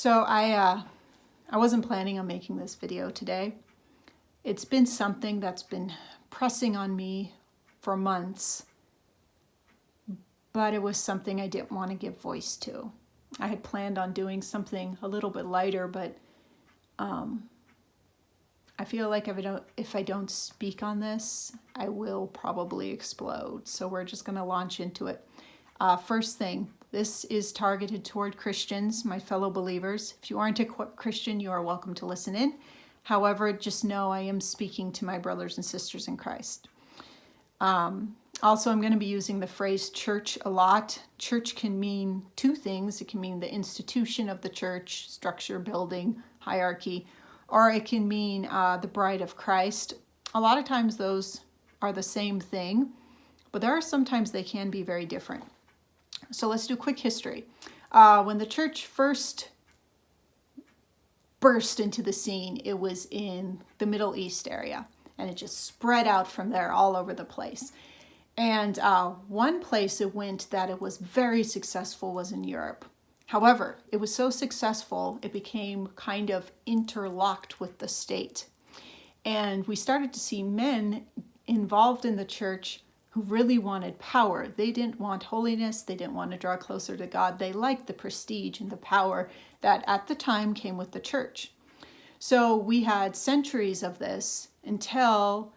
So I wasn't planning on making this video today. It's been something that's been pressing on me for months, but it was something I didn't want to give voice to. I had planned on doing something a little bit lighter, but I feel like if I don't speak on this, I will probably explode. So we're just going to launch into it. First thing, this is targeted toward Christians, my fellow believers. If you aren't a Christian, you are welcome to listen in. However, just know I am speaking to my brothers and sisters in Christ. Also, I'm going to be using the phrase church a lot. Church can mean two things. It can mean the institution of the church, structure, building, hierarchy, or it can mean the bride of Christ. A lot of times those are the same thing, but there are sometimes they can be very different. So let's do quick history. When the church first burst into the scene, it was in the Middle East area, and it just spread out from there all over the place. And one place it went that it was very successful was in Europe. However, it was so successful, it became kind of interlocked with the state. And we started to see men involved in the church who really wanted power. They didn't want holiness. They didn't want to draw closer to God. They liked the prestige and the power that at the time came with the church. So we had centuries of this until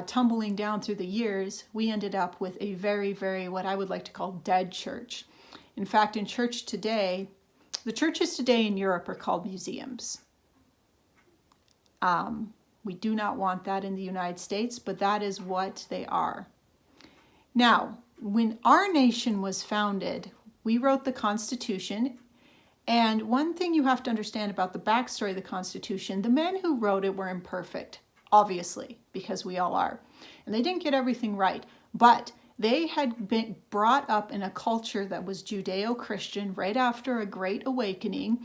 tumbling down through the years, we ended up with a very, very, what I would like to call dead church. In fact, in church today, the churches today in Europe are called museums. We do not want that in the United States, but that is what they are. Now, when our nation was founded, we wrote the Constitution. And one thing you have to understand about the backstory of the Constitution, the men who wrote it were imperfect, obviously, because we all are. And they didn't get everything right, but they had been brought up in a culture that was Judeo-Christian right after a Great Awakening.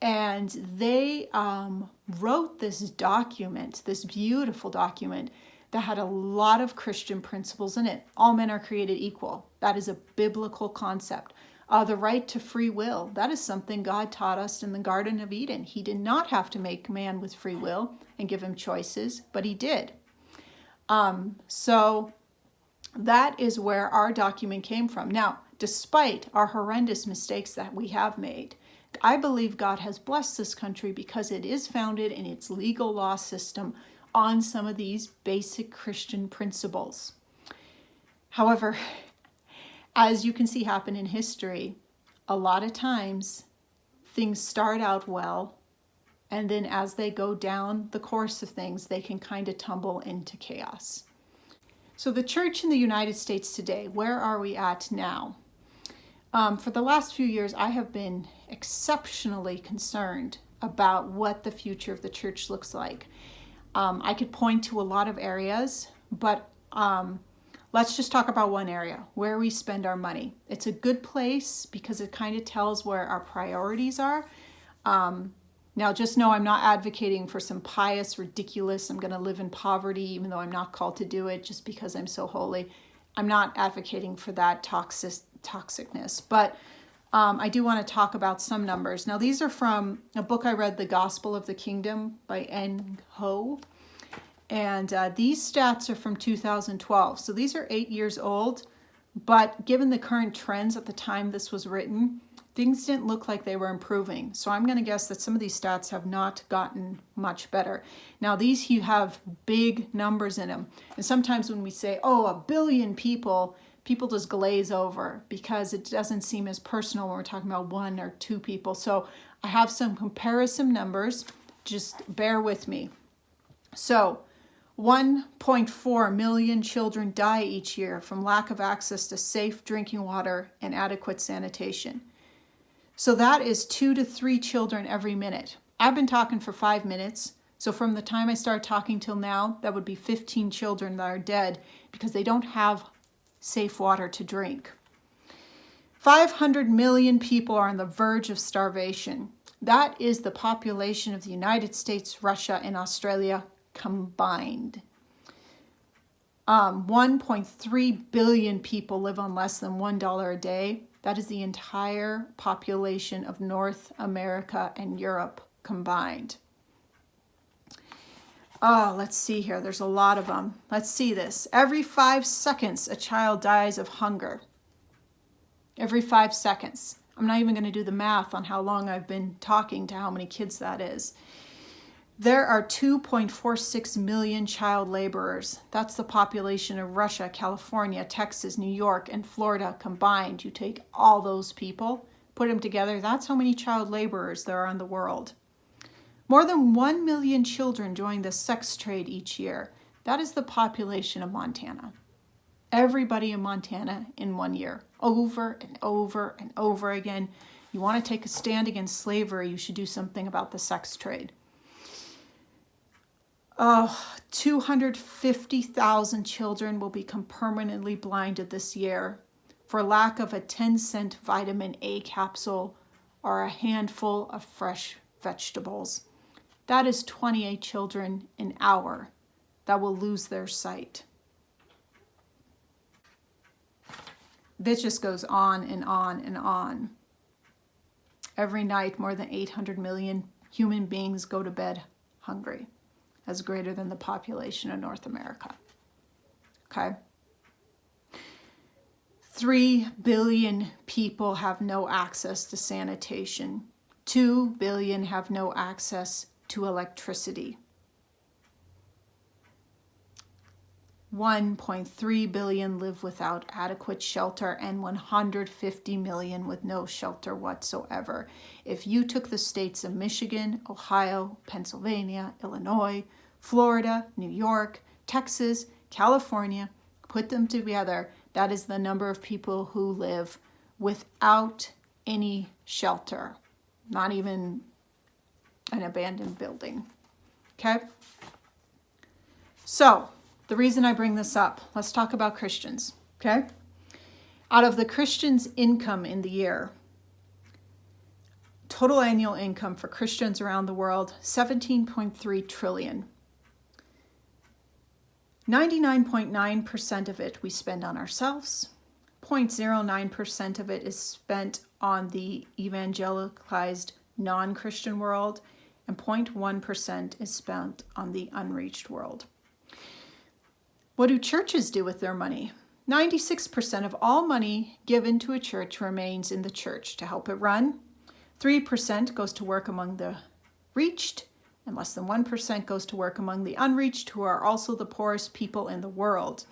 And they wrote this document, this beautiful document that had a lot of Christian principles in it. All men are created equal. That is a biblical concept. The right to free will, that is something God taught us in the Garden of Eden. He did not have to make man with free will and give him choices, but he did. So that is where our document came from. Now, despite our horrendous mistakes that we have made, I believe God has blessed this country because it is founded in its legal law system on some of these basic Christian principles. However, as you can see happen in history, a lot of times things start out well, and then as they go down the course of things, they can kind of tumble into chaos. So the church in the United States today, where are we at now? For the last few years, I have been exceptionally concerned about what the future of the church looks like. I could point to a lot of areas, but let's just talk about one area, where we spend our money. It's a good place because it kind of tells where our priorities are. Now, just know I'm not advocating for some pious, ridiculous, I'm going to live in poverty even though I'm not called to do it just because I'm so holy. I'm not advocating for that toxicness, but I do want to talk about some numbers. Now, these are from a book I read, The Gospel of the Kingdom by Eng Hoe. And these stats are from 2012. So these are 8 years old, but given the current trends at the time this was written, things didn't look like they were improving. So I'm going to guess that some of these stats have not gotten much better. Now, these you have big numbers in them. And sometimes when we say, oh, 1 billion people just glaze over because it doesn't seem as personal when we're talking about 1 or 2 people. So I have some comparison numbers. Just bear with me. So 1.4 million children die each year from lack of access to safe drinking water and adequate sanitation. So that is 2 to 3 children every minute. I've been talking for 5 minutes. So from the time I start talking till now, that would be 15 children that are dead because they don't have safe water to drink. 500 million people are on the verge of starvation. That is the population of the United States, Russia, and Australia combined. 1.3 billion people live on less than $1 a day. That is the entire population of North America and Europe combined. Oh, let's see here. There's a lot of them. Let's see this. Every 5 seconds, a child dies of hunger. Every 5 seconds. I'm not even going to do the math on how long I've been talking to how many kids that is. There are 2.46 million child laborers. That's the population of Russia, California, Texas, New York, and Florida combined. You take all those people, put them together, that's how many child laborers there are in the world. More than 1 million children join the sex trade each year. That is the population of Montana. Everybody in Montana in 1 year, over and over and over again. You want to take a stand against slavery, you should do something about the sex trade. 250,000 children will become permanently blinded this year for lack of a 10-cent vitamin A capsule or a handful of fresh vegetables. That is 28 children an hour that will lose their sight. This just goes on and on and on. Every night, more than 800 million human beings go to bed hungry. That's greater than the population of North America. Okay? 3 billion people have no access to sanitation. 2 billion have no access to electricity. 1.3 billion live without adequate shelter and 150 million with no shelter whatsoever. If you took the states of Michigan, Ohio, Pennsylvania, Illinois, Florida, New York, Texas, California, put them together, that is the number of people who live without any shelter, not even an abandoned building. Okay? So, the reason I bring this up, let's talk about Christians. Okay? Out of the Christians' income in the year, total annual income for Christians around the world, 17.3 trillion. 99.9% of it we spend on ourselves. 0.09% of it is spent on the evangelicalized non-Christian world, and 0.1% is spent on the unreached world. What do churches do with their money? 96% of all money given to a church remains in the church to help it run. 3% goes to work among the reached, and less than 1% goes to work among the unreached, who are also the poorest people in the world.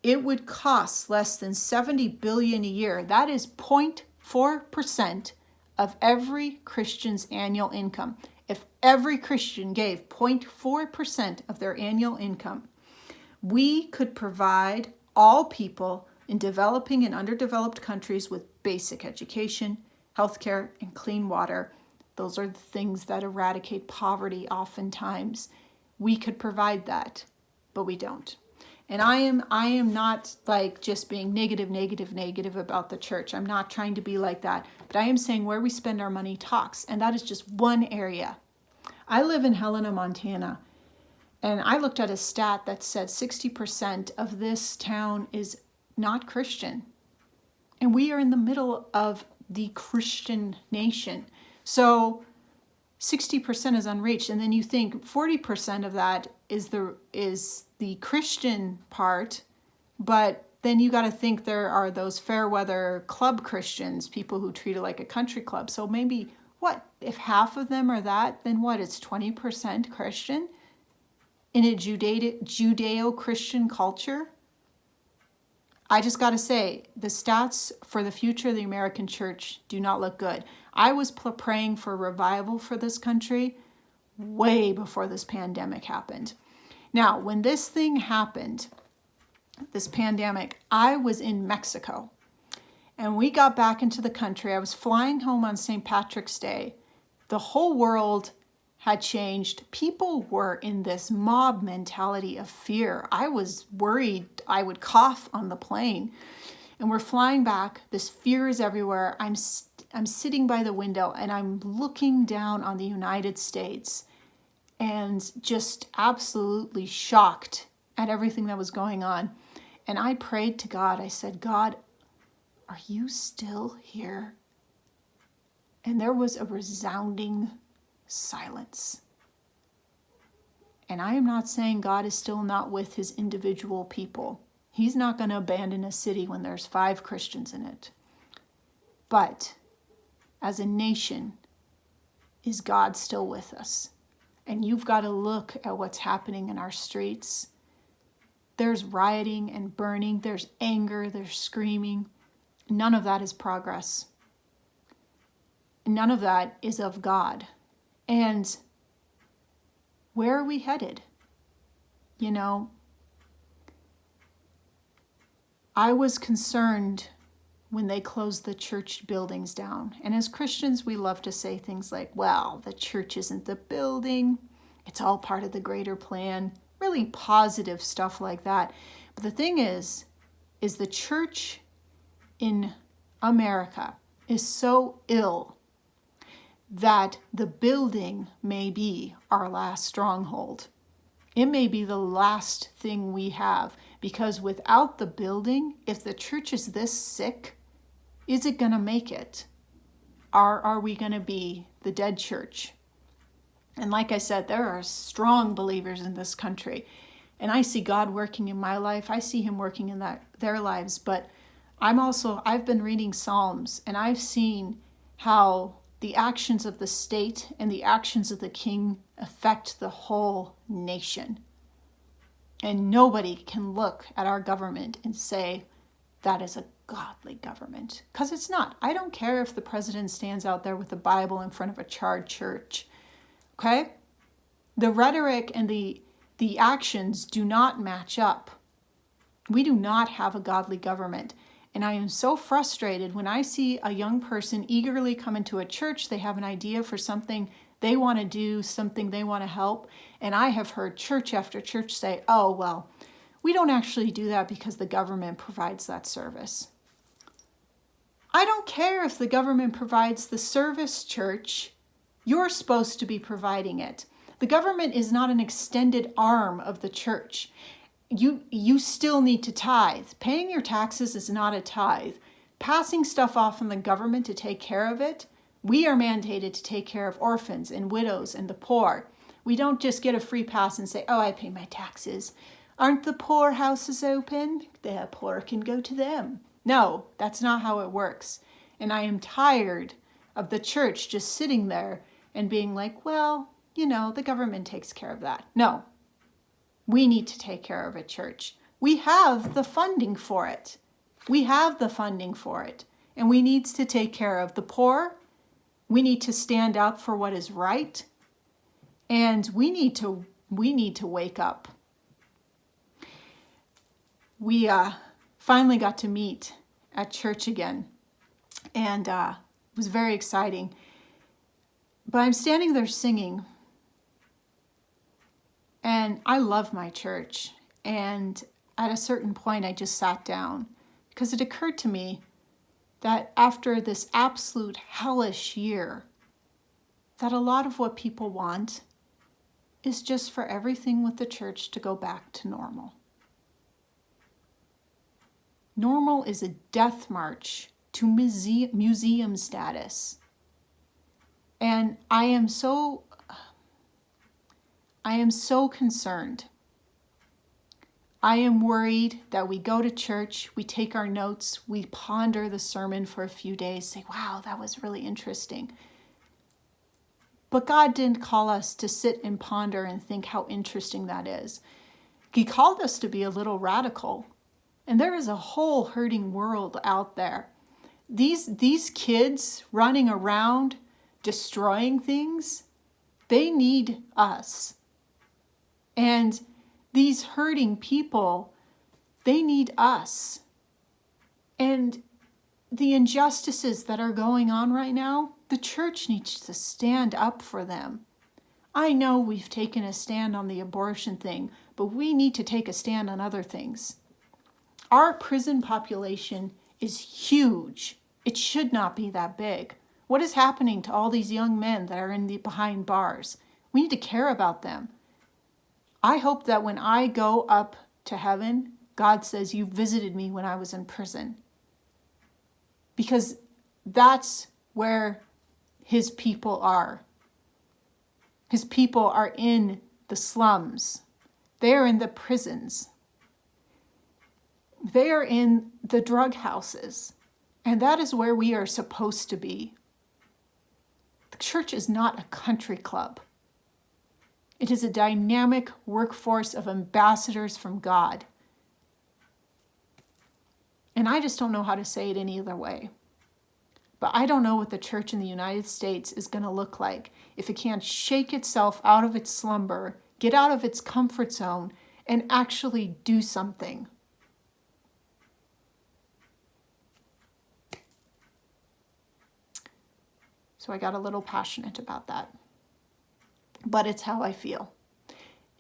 It would cost less than $70 billion a year. That is 0.4% of every Christian's annual income. If every Christian gave 0.4% of their annual income, we could provide all people in developing and underdeveloped countries with basic education, healthcare, and clean water. Those are the things that eradicate poverty oftentimes. We could provide that, but we don't. And I am not like just being negative about the church. I'm not trying to be like that. But I am saying where we spend our money talks. And that is just one area. I live in Helena, Montana. And I looked at a stat that said 60% of this town is not Christian. And we are in the middle of the Christian nation. So 60% is unreached. And then you think 40% of that is the Christian part. But then you got to think there are those fair weather club Christians, people who treat it like a country club. So maybe what, if half of them are that, then what, it's 20% Christian in a Judeo-Christian culture? I just got to say, the stats for the future of the American church do not look good. I was praying for revival for this country way before this pandemic happened. Now, when this thing happened, this pandemic, I was in Mexico. And we got back into the country. I was flying home on St. Patrick's Day. The whole world had changed. People were in this mob mentality of fear. I was worried I would cough on the plane. And we're flying back. This fear is everywhere. I'm sitting by the window and I'm looking down on the United States and just absolutely shocked at everything that was going on. And I prayed to God. I said, God, "Are you still here?" And there was a resounding silence. And I am not saying God is still not with his individual people. He's not going to abandon a city when there's 5 Christians in it. But as a nation, is God still with us? And you've got to look at what's happening in our streets. There's rioting and burning. There's anger. There's screaming. None of that is progress. None of that is of God. And where are we headed? You know, I was concerned when they closed the church buildings down. And as Christians, we love to say things like, well, the church isn't the building. It's all part of the greater plan. Really positive stuff like that. But the thing is the church in America is so ill that the building may be our last stronghold. It may be the last thing we have, because without the building, if the church is this sick, is it going to make it? Are we going to be the dead church? And like I said, there are strong believers in this country. And I see God working in my life. I see him working in their lives. But I've been reading Psalms, and I've seen how the actions of the state and the actions of the king affect the whole nation. And nobody can look at our government and say that is a godly government, because it's not. I don't care if the president stands out there with the Bible in front of a charred church. Okay? The rhetoric and the actions do not match up. We do not have a godly government. And I am so frustrated when I see a young person eagerly come into a church. They have an idea for something they want to do, something they want to help. And I have heard church after church say, oh, well, we don't actually do that because the government provides that service. I don't care if the government provides the service, church. You're supposed to be providing it. The government is not an extended arm of the church. You still need to tithe. Paying your taxes is not a tithe. Passing stuff off on the government to take care of it, we are mandated to take care of orphans and widows and the poor. We don't just get a free pass and say, oh, I pay my taxes. Aren't the poor houses open? The poor can go to them. No, that's not how it works. And I am tired of the church just sitting there and being like, well, the government takes care of that. No. We need to take care of it, church. We have the funding for it. And we need to take care of the poor. We need to stand up for what is right. And we need to wake up. We finally got to meet at church again. And it was very exciting. But I'm standing there singing. And I love my church. And at a certain point, I just sat down because it occurred to me that after this absolute hellish year, that a lot of what people want is just for everything with the church to go back to normal. Normal is a death march to museum status. And I am so concerned. I am worried that we go to church, we take our notes, we ponder the sermon for a few days, say, wow, that was really interesting. But God didn't call us to sit and ponder and think how interesting that is. He called us to be a little radical. And there is a whole hurting world out there. These kids running around destroying things, they need us. And these hurting people, they need us. And the injustices that are going on right now, the church needs to stand up for them. I know we've taken a stand on the abortion thing, but we need to take a stand on other things. Our prison population is huge. It should not be that big. What is happening to all these young men that are behind bars? We need to care about them. I hope that when I go up to heaven, God says, you visited me when I was in prison. because that's where his people are. His people are in the slums. They are in the prisons. They are in the drug houses. And that is where we are supposed to be. The church is not a country club. It is a dynamic workforce of ambassadors from God. And I just don't know how to say it any other way. But I don't know what the church in the United States is going to look like if it can't shake itself out of its slumber, get out of its comfort zone, and actually do something. So I got a little passionate about that. But it's how I feel.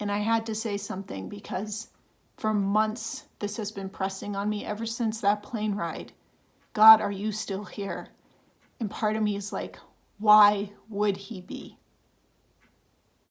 And I had to say something because for months this has been pressing on me ever since that plane ride. God, are you still here? And part of me is like, why would he be?